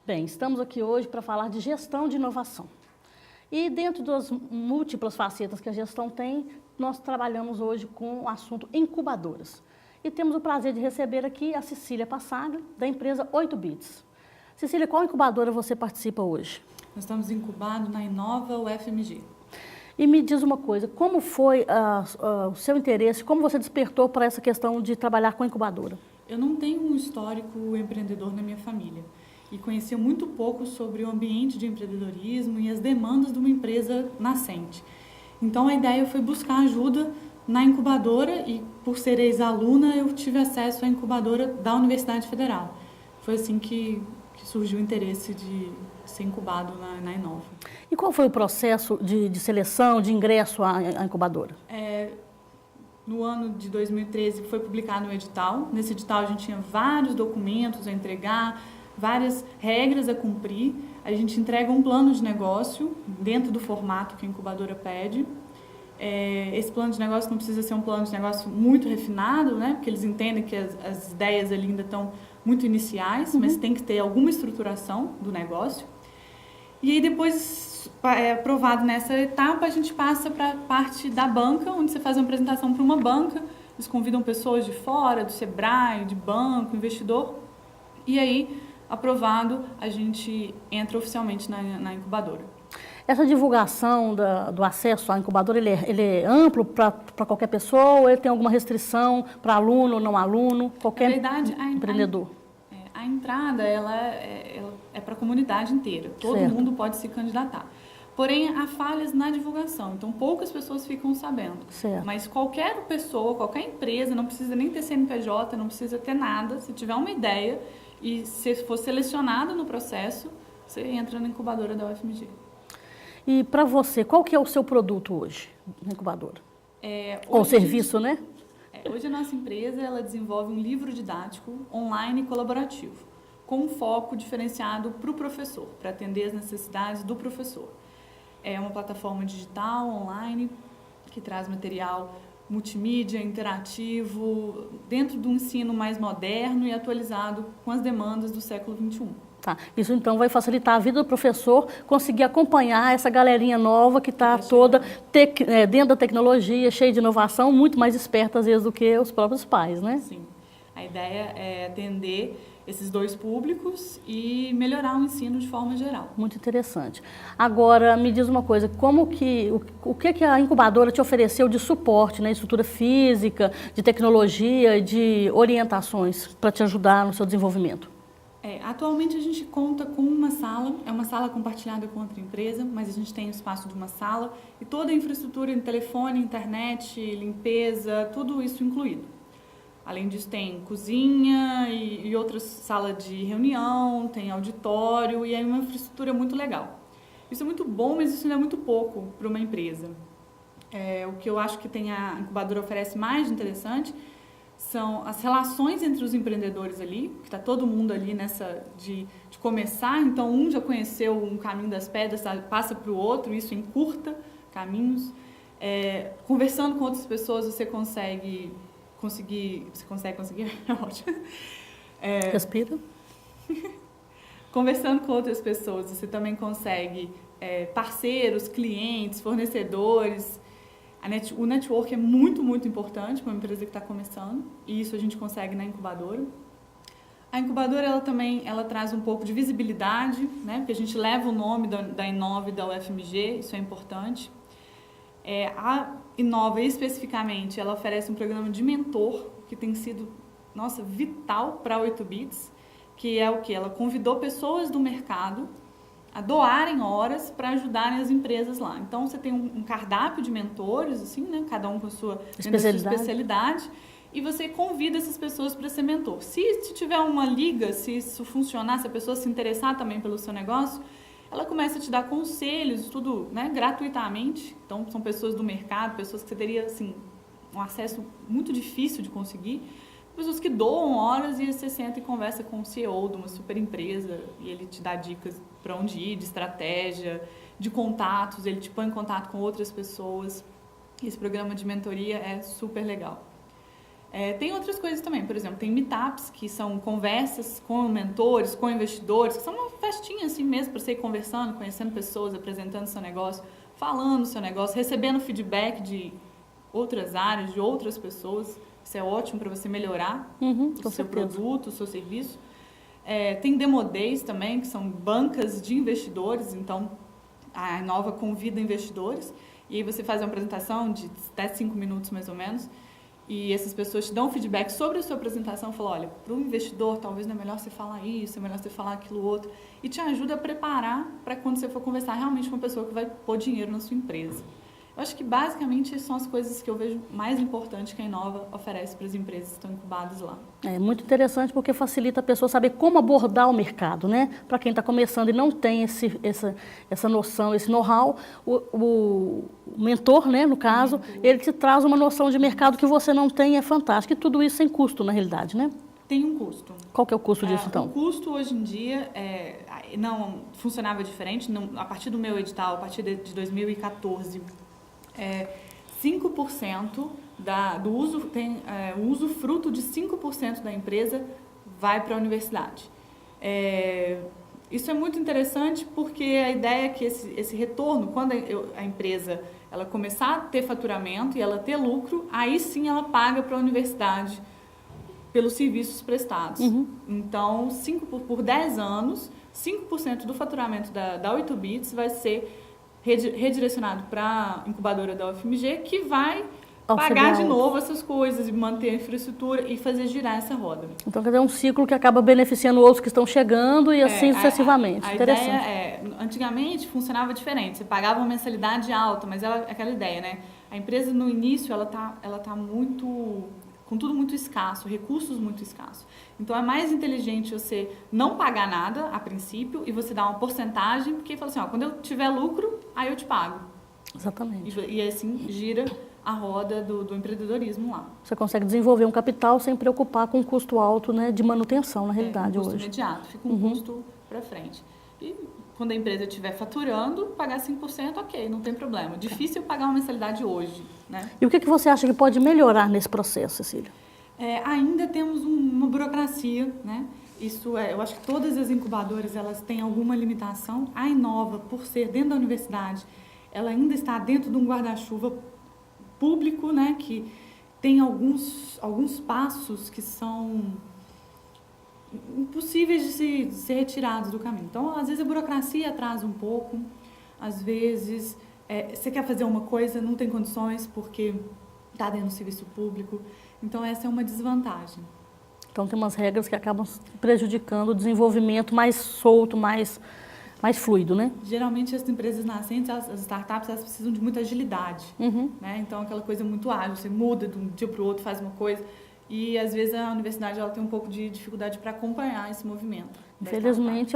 Bem, estamos aqui hoje para falar de gestão de inovação. E dentro das múltiplas facetas que a gestão tem, nós trabalhamos hoje com o assunto incubadoras. E temos o prazer de receber aqui a Cecília Passaglia, da empresa 8bits. Cecília, qual incubadora você participa hoje? Nós estamos incubados na Inova UFMG. E me diz uma coisa, como foi o seu interesse, como você despertou para essa questão de trabalhar com incubadora? Eu não tenho um histórico empreendedor na minha família e conhecia muito pouco sobre o ambiente de empreendedorismo e as demandas de uma empresa nascente. Então a ideia foi buscar ajuda na incubadora e, por ser ex-aluna, eu tive acesso à incubadora da Universidade Federal. Foi assim que surgiu o interesse de ser incubado na Inova. E qual foi o processo de seleção, de ingresso à incubadora? No ano de 2013 foi publicado um edital. Nesse edital a gente tinha vários documentos a entregar, várias regras a cumprir. A gente entrega um plano de negócio dentro do formato que a incubadora pede. Esse plano de negócio não precisa ser um plano de negócio muito refinado, né? Porque eles entendem que as ideias ali ainda estão muito iniciais, mas tem que ter alguma estruturação do negócio. E aí depois, aprovado nessa etapa, a gente passa para a parte da banca, onde você faz uma apresentação para uma banca, eles convidam pessoas de fora, do Sebrae, de banco, investidor, e aí, aprovado, a gente entra oficialmente na incubadora. Essa divulgação do acesso à incubadora, ele é amplo para qualquer pessoa ou ele tem alguma restrição para aluno ou não aluno, qualquer empreendedor? A entrada ela é para a comunidade inteira, todo mundo pode se candidatar. Porém, há falhas na divulgação, então poucas pessoas ficam sabendo. Certo. Mas qualquer pessoa, qualquer empresa, não precisa nem ter CNPJ, não precisa ter nada, se tiver uma ideia e se for selecionado no processo, você entra na incubadora da UFMG. E para você, qual que é o seu produto hoje na incubadora? Ou serviço, né? Hoje a nossa empresa ela desenvolve um livro didático online e colaborativo, com um foco diferenciado para o professor, para atender as necessidades do professor. É uma plataforma digital, online, que traz material multimídia, interativo, dentro do ensino mais moderno e atualizado com as demandas do século XXI. Tá. Isso então vai facilitar a vida do professor conseguir acompanhar essa galerinha nova que está toda dentro da tecnologia, cheia de inovação, muito mais esperta às vezes do que os próprios pais, né? Sim. A ideia é atender esses dois públicos e melhorar o ensino de forma geral. Muito interessante. Agora, me diz uma coisa, o que a incubadora te ofereceu de suporte, né? Estrutura física, de tecnologia, de orientações para te ajudar no seu desenvolvimento? Atualmente a gente conta com uma sala, é uma sala compartilhada com outra empresa, mas a gente tem o espaço de uma sala e toda a infraestrutura em telefone, internet, limpeza, tudo isso incluído. Além disso tem cozinha e outras salas de reunião, tem auditório e é uma infraestrutura muito legal. Isso é muito bom, mas isso ainda é muito pouco para uma empresa. O que eu acho que a incubadora oferece mais de interessante são as relações entre os empreendedores ali, que está todo mundo ali nessa de começar, então um já conheceu um caminho das pedras, passa para o outro, isso encurta caminhos. Conversando com outras pessoas você consegue conseguir, é ótimo. Respira. Conversando com outras pessoas você também consegue parceiros, clientes, fornecedores. O network é muito, muito importante para uma empresa que está começando e isso a gente consegue na incubadora. A incubadora ela traz um pouco de visibilidade, né? Porque a gente leva o nome da Inova e da UFMG, isso é importante. A Inova, especificamente, ela oferece um programa de mentor que tem sido, vital para a 8bits, que é o quê? Ela convidou pessoas do mercado a doarem horas para ajudarem as empresas lá. Então, você tem um cardápio de mentores, assim, né? Cada um com a sua especialidade, e você convida essas pessoas para ser mentor. Se tiver uma liga, se isso funcionar, se a pessoa se interessar também pelo seu negócio, ela começa a te dar conselhos, tudo, né, gratuitamente. Então, são pessoas do mercado, pessoas que você teria assim, um acesso muito difícil de conseguir. Pessoas que doam horas e você senta e conversa com o CEO de uma super empresa e ele te dá dicas para onde ir, de estratégia, de contatos, ele te põe em contato com outras pessoas. Esse programa de mentoria é super legal. Tem outras coisas também, por exemplo, tem meetups, que são conversas com mentores, com investidores, que são uma festinha assim mesmo, para você ir conversando, conhecendo pessoas, apresentando seu negócio, falando seu negócio, recebendo feedback de outras áreas, de outras pessoas. Isso é ótimo para você melhorar o seu produto, o seu serviço. Tem Demo Days também, que são bancas de investidores, então a Inova convida investidores, e aí você faz uma apresentação de até 5 minutos mais ou menos, e essas pessoas te dão feedback sobre a sua apresentação, falam, olha, para o investidor talvez não é melhor você falar isso, é melhor você falar aquilo outro, e te ajuda a preparar para quando você for conversar realmente com uma pessoa que vai pôr dinheiro na sua empresa. Eu acho que basicamente são as coisas que eu vejo mais importantes que a Inova oferece para as empresas que estão incubadas lá. É muito interessante porque facilita a pessoa saber como abordar o mercado, né? Para quem está começando e não tem essa noção, esse know-how, o mentor, né, no caso, ele te traz uma noção de mercado que você não tem, é fantástico. E tudo isso sem custo, na realidade, né? Tem um custo. Qual que é o custo disso, então? O custo hoje em dia não funcionava diferente. A partir do meu edital, a partir de 2014, 5% do uso, o usufruto de 5% da empresa vai para a universidade. Isso é muito interessante porque a ideia é que esse retorno, quando a empresa ela começar a ter faturamento e ela ter lucro, aí sim ela paga para a universidade pelos serviços prestados. Então, por 10 anos, 5% do faturamento da 8bits vai ser redirecionado para a incubadora da UFMG, que vai pagar de novo essas coisas e manter a infraestrutura e fazer girar essa roda. Então, quer dizer, é um ciclo que acaba beneficiando outros que estão chegando e assim sucessivamente. A interessante. Ideia antigamente funcionava diferente, você pagava uma mensalidade alta, mas aquela ideia, né? A empresa no início ela tá muito com tudo muito escasso, recursos muito escassos. Então é mais inteligente você não pagar nada a princípio e você dar uma porcentagem, porque fala assim, quando eu tiver lucro, aí eu te pago. Exatamente. E assim gira a roda do empreendedorismo lá. Você consegue desenvolver um capital sem preocupar com um custo alto, né, de manutenção, na realidade, um custo hoje. Imediato, fica um custo para frente. E quando a empresa estiver faturando, pagar 5%, ok, não tem problema. Difícil pagar uma mensalidade hoje, né? E o que você acha que pode melhorar nesse processo, Cecília? Ainda temos uma burocracia, né? Eu acho que todas as incubadoras, elas têm alguma limitação. A Inova, por ser dentro da universidade, ela ainda está dentro de um guarda-chuva público, né? Que tem alguns passos que são impossíveis de ser retirados do caminho. Então, às vezes a burocracia atrasa um pouco, às vezes você quer fazer uma coisa, não tem condições porque está dentro do serviço público. Então, essa é uma desvantagem. Então, tem umas regras que acabam prejudicando o desenvolvimento mais solto, mais fluido, né? Geralmente, as empresas nascentes, as startups, elas precisam de muita agilidade, né? Então, aquela coisa muito ágil, você muda de um dia para o outro, faz uma coisa. E, às vezes, a universidade ela tem um pouco de dificuldade para acompanhar esse movimento. Infelizmente,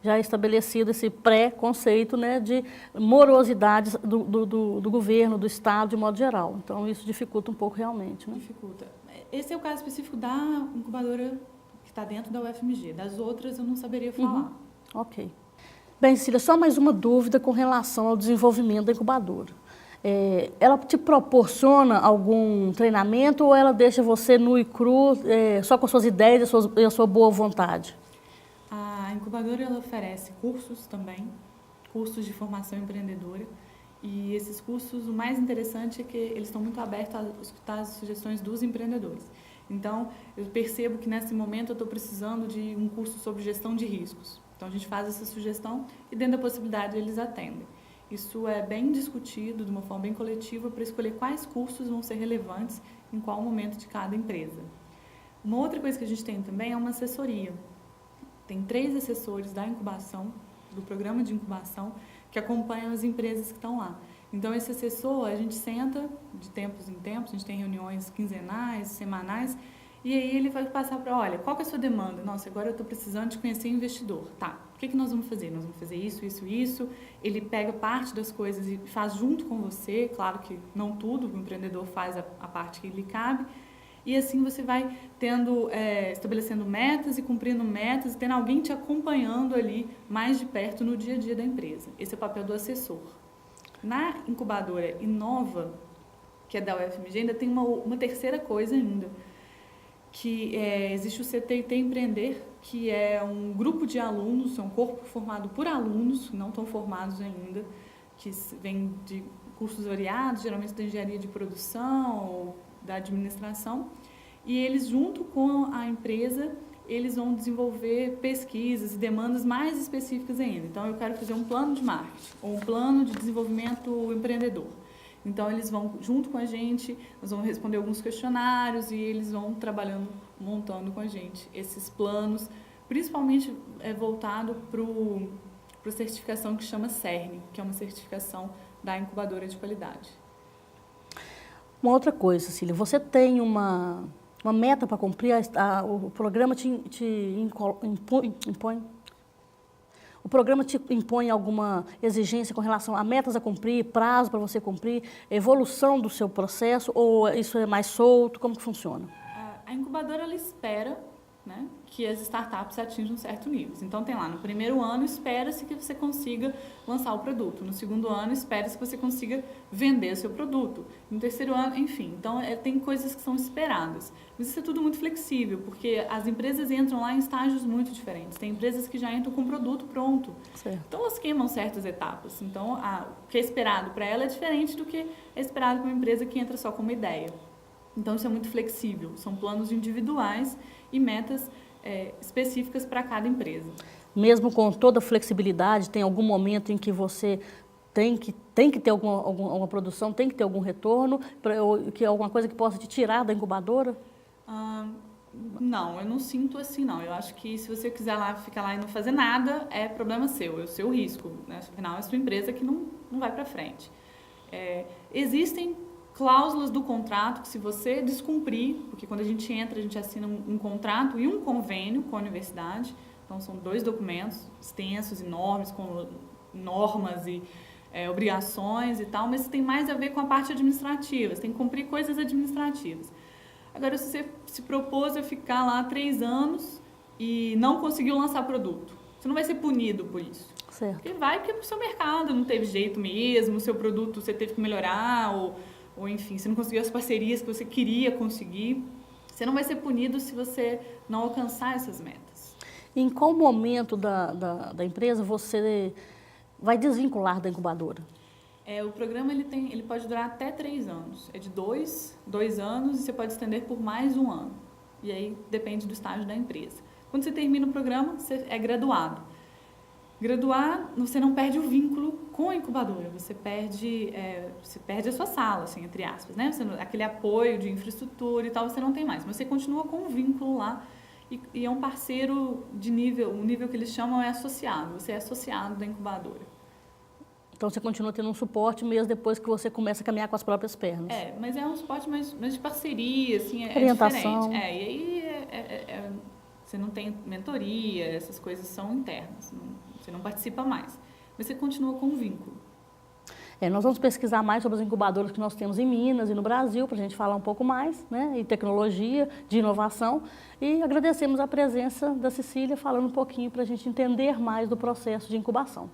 já é estabelecido esse pré-conceito, né, de morosidades do governo, do Estado, de modo geral. Então, isso dificulta um pouco realmente, né? Dificulta. Esse é o caso específico da incubadora que está dentro da UFMG. Das outras, eu não saberia falar. Ok. Bem, Cecília, só mais uma dúvida com relação ao desenvolvimento da incubadora. Ela te proporciona algum treinamento ou ela deixa você nu e cru, só com suas ideias e a sua boa vontade? A incubadora ela oferece cursos também, cursos de formação empreendedora. E esses cursos, o mais interessante é que eles estão muito abertos a escutar as sugestões dos empreendedores. Então, eu percebo que nesse momento eu estou precisando de um curso sobre gestão de riscos. Então, a gente faz essa sugestão e dentro da possibilidade eles atendem. Isso é bem discutido de uma forma bem coletiva para escolher quais cursos vão ser relevantes em qual momento de cada empresa. Uma outra coisa que a gente tem também é uma assessoria. Tem 3 assessores da incubação, do programa de incubação, que acompanham as empresas que estão lá. Então, esse assessor, a gente senta de tempos em tempos, a gente tem reuniões quinzenais, semanais, e aí ele vai passar para, olha, qual que é a sua demanda? Nossa, agora eu estou precisando de conhecer investidor. Tá, o que nós vamos fazer? Nós vamos fazer isso, isso, isso. Ele pega parte das coisas e faz junto com você, claro que não tudo, o empreendedor faz a parte que lhe cabe, e assim você vai estabelecendo metas e cumprindo metas, e tendo alguém te acompanhando ali mais de perto no dia a dia da empresa. Esse é o papel do assessor. Na incubadora Inova, que é da UFMG, ainda tem uma terceira coisa ainda, que existe o CTIT Empreender, que é um grupo de alunos, é um corpo formado por alunos, que não estão formados ainda, que vem de cursos variados, geralmente da engenharia de produção ou da administração, e eles, junto com a empresa, eles vão desenvolver pesquisas e demandas mais específicas ainda. Então, eu quero fazer um plano de marketing ou um plano de desenvolvimento empreendedor. Então, eles vão junto com a gente, nós vamos responder alguns questionários e eles vão trabalhando, montando com a gente esses planos, principalmente voltado para a certificação que chama CERN, que é uma certificação da incubadora de qualidade. Uma outra coisa, Cecília, você tem uma meta para cumprir, o programa te impõe? O programa te impõe alguma exigência com relação a metas a cumprir, prazo para você cumprir, evolução do seu processo, ou isso é mais solto? Como que funciona? A incubadora, ela espera, né, que as startups atinjam certo nível. Então, tem lá, no primeiro ano, espera-se que você consiga lançar o produto. No segundo ano, espera-se que você consiga vender o seu produto. No terceiro ano, enfim. Então, tem coisas que são esperadas. Mas isso é tudo muito flexível, porque as empresas entram lá em estágios muito diferentes. Tem empresas que já entram com o produto pronto. Certo. Então, elas queimam certas etapas. Então, o que é esperado para ela é diferente do que é esperado para uma empresa que entra só com uma ideia. Então, isso é muito flexível. São planos individuais e metas específicas para cada empresa. Mesmo com toda a flexibilidade, tem algum momento em que você tem que ter alguma produção, tem que ter algum retorno, que alguma coisa que possa te tirar da incubadora? Não, eu não sinto assim, não. Eu acho que se você quiser ficar lá e não fazer nada, é problema seu, é o seu risco, né? Afinal, é a sua empresa que não vai para frente. Existem cláusulas do contrato que, se você descumprir, porque quando a gente entra, a gente assina um contrato e um convênio com a universidade, então são 2 documentos extensos, enormes, com normas e obrigações e tal, mas tem mais a ver com a parte administrativa, você tem que cumprir coisas administrativas. Agora, se você se propôs a ficar lá 3 anos e não conseguiu lançar produto, você não vai ser punido por isso. Certo. Porque porque o seu mercado não teve jeito mesmo, o seu produto você teve que melhorar, ou enfim, você não conseguiu as parcerias que você queria conseguir. Você não vai ser punido se você não alcançar essas metas. Em qual momento da empresa você vai desvincular da incubadora? O programa ele pode durar até 3 anos. É de 2 anos e você pode estender por mais 1 ano. E aí depende do estágio da empresa. Quando você termina o programa, você é graduado. Graduar, você não perde o vínculo com a incubadora, você perde a sua sala, assim, entre aspas, né? Aquele apoio de infraestrutura e tal, você não tem mais, mas você continua com um vínculo lá e é um parceiro de nível, o nível que eles chamam é associado, você é associado da incubadora. Então você continua tendo um suporte mesmo depois que você começa a caminhar com as próprias pernas. Mas é um suporte mais de parceria, assim, orientação. Diferente. E aí você não tem mentoria, essas coisas são internas, você não participa mais, mas você continua com um vínculo. Nós vamos pesquisar mais sobre as incubadoras que nós temos em Minas e no Brasil, para a gente falar um pouco mais, né, em tecnologia, de inovação, e agradecemos a presença da Cecília falando um pouquinho para a gente entender mais do processo de incubação.